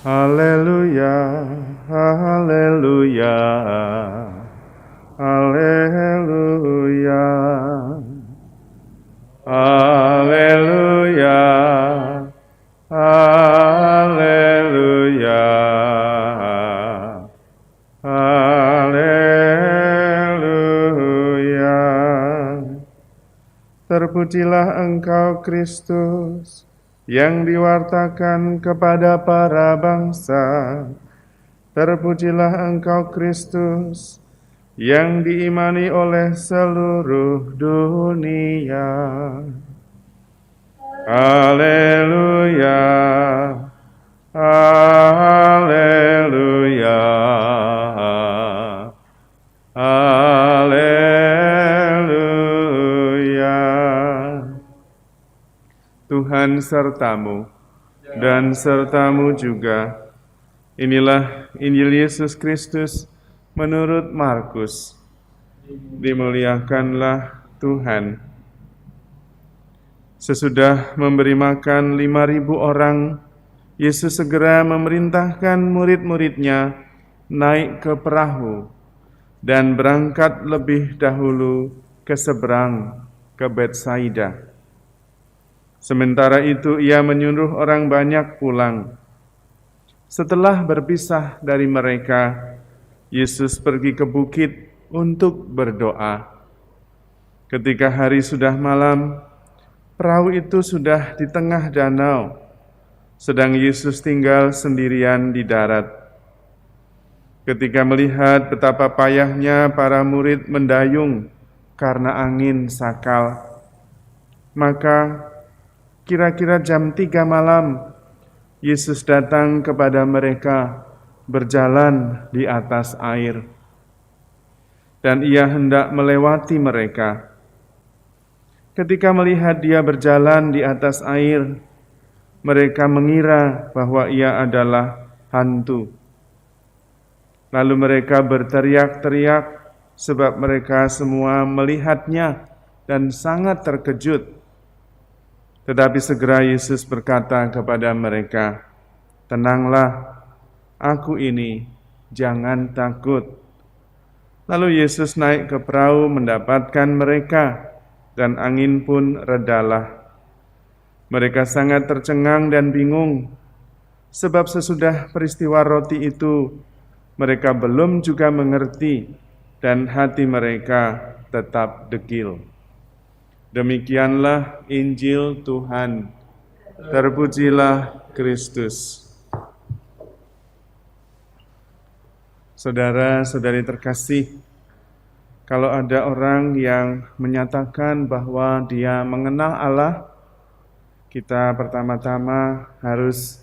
Haleluya, haleluya, haleluya, haleluya, haleluya, haleluya. Terpujilah Engkau Kristus, yang diwartakan kepada para bangsa. Terpujilah Engkau Kristus, yang diimani oleh seluruh dunia. Haleluya, haleluya, haleluya. Tuhan sertamu dan sertamu juga. Inilah Injil Yesus Kristus menurut Markus. Dimuliakanlah Tuhan. Sesudah memberi makan 5.000 orang, Yesus segera memerintahkan murid-muridnya naik ke perahu dan berangkat lebih dahulu ke seberang, ke Betsaida. Sementara itu ia menyuruh orang banyak pulang. Setelah berpisah dari mereka, Yesus pergi ke bukit untuk berdoa. Ketika hari sudah malam, perahu itu sudah di tengah danau, sedang Yesus tinggal sendirian di darat. Ketika melihat betapa payahnya para murid mendayung karena angin sakal, maka kira-kira jam 3 malam, Yesus datang kepada mereka berjalan di atas air. Dan ia hendak melewati mereka. Ketika melihat dia berjalan di atas air, mereka mengira bahwa ia adalah hantu. Lalu mereka berteriak-teriak sebab mereka semua melihatnya dan sangat terkejut. Tetapi segera Yesus berkata kepada mereka, "Tenanglah, aku ini, jangan takut." Lalu Yesus naik ke perahu mendapatkan mereka, dan angin pun redalah. Mereka sangat tercengang dan bingung, sebab sesudah peristiwa roti itu, mereka belum juga mengerti, dan hati mereka tetap degil. Demikianlah Injil Tuhan. Terpujilah Kristus. Saudara-saudari terkasih, kalau ada orang yang menyatakan bahwa dia mengenal Allah, kita pertama-tama harus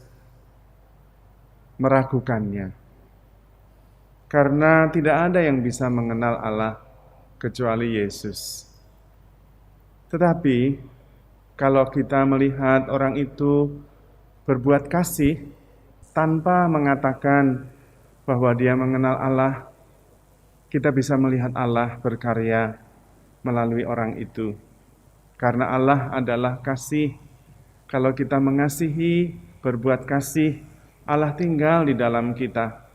meragukannya. Karena tidak ada yang bisa mengenal Allah kecuali Yesus. Tetapi, kalau kita melihat orang itu berbuat kasih tanpa mengatakan bahwa dia mengenal Allah, kita bisa melihat Allah berkarya melalui orang itu. Karena Allah adalah kasih. Kalau kita mengasihi, berbuat kasih, Allah tinggal di dalam kita.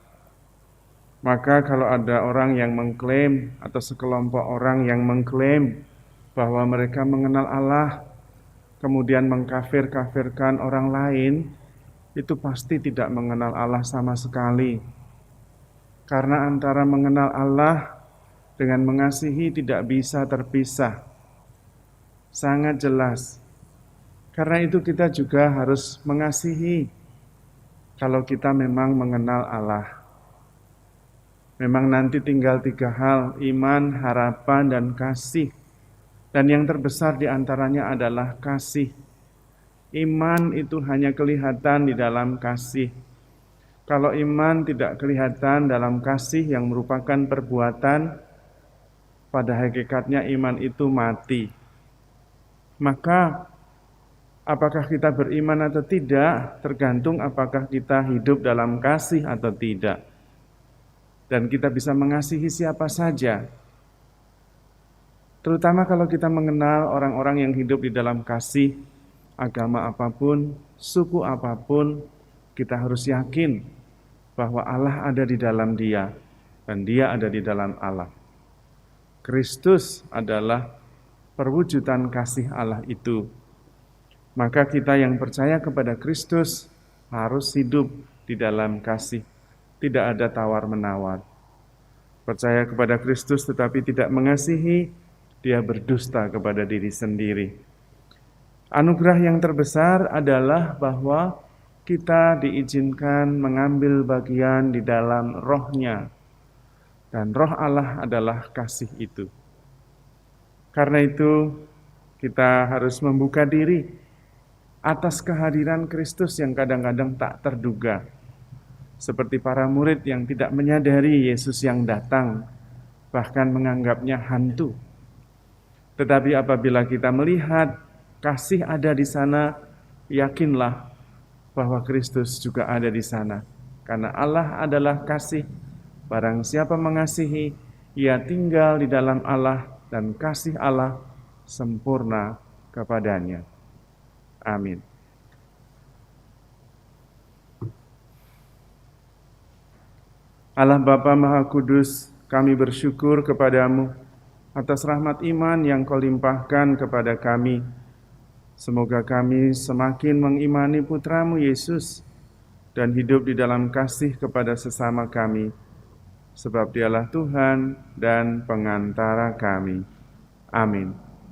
Maka kalau ada orang yang mengklaim atau sekelompok orang yang mengklaim bahwa mereka mengenal Allah, kemudian mengkafir-kafirkan orang lain, itu pasti tidak mengenal Allah sama sekali. Karena antara mengenal Allah dengan mengasihi tidak bisa terpisah. Sangat jelas. Karena itu kita juga harus mengasihi kalau kita memang mengenal Allah. Memang nanti tinggal 3 hal, iman, harapan, dan kasih. Dan yang terbesar di antaranya adalah kasih. Iman itu hanya kelihatan di dalam kasih. Kalau iman tidak kelihatan dalam kasih yang merupakan perbuatan, pada hakikatnya iman itu mati. Maka, apakah kita beriman atau tidak, tergantung apakah kita hidup dalam kasih atau tidak. Dan kita bisa mengasihi siapa saja. Terutama kalau kita mengenal orang-orang yang hidup di dalam kasih, agama apapun, suku apapun, kita harus yakin bahwa Allah ada di dalam dia dan dia ada di dalam Allah. Kristus adalah perwujudan kasih Allah itu. Maka kita yang percaya kepada Kristus harus hidup di dalam kasih. Tidak ada tawar-menawar. Percaya kepada Kristus tetapi tidak mengasihi, dia berdusta kepada diri sendiri. Anugerah yang terbesar adalah bahwa kita diizinkan mengambil bagian di dalam roh-Nya. Dan roh Allah adalah kasih itu. Karena itu, kita harus membuka diri atas kehadiran Kristus yang kadang-kadang tak terduga. Seperti para murid yang tidak menyadari Yesus yang datang, bahkan menganggapnya hantu. Tetapi apabila kita melihat kasih ada di sana, yakinlah bahwa Kristus juga ada di sana. Karena Allah adalah kasih. Barang siapa mengasihi, ia tinggal di dalam Allah dan kasih Allah sempurna kepadanya. Amin. Allah Bapa Maha Kudus, kami bersyukur kepadamu atas rahmat iman yang Kau limpahkan kepada kami. Semoga kami semakin mengimani Putramu Yesus dan hidup di dalam kasih kepada sesama kami, sebab Dialah Tuhan dan pengantara kami. Amin.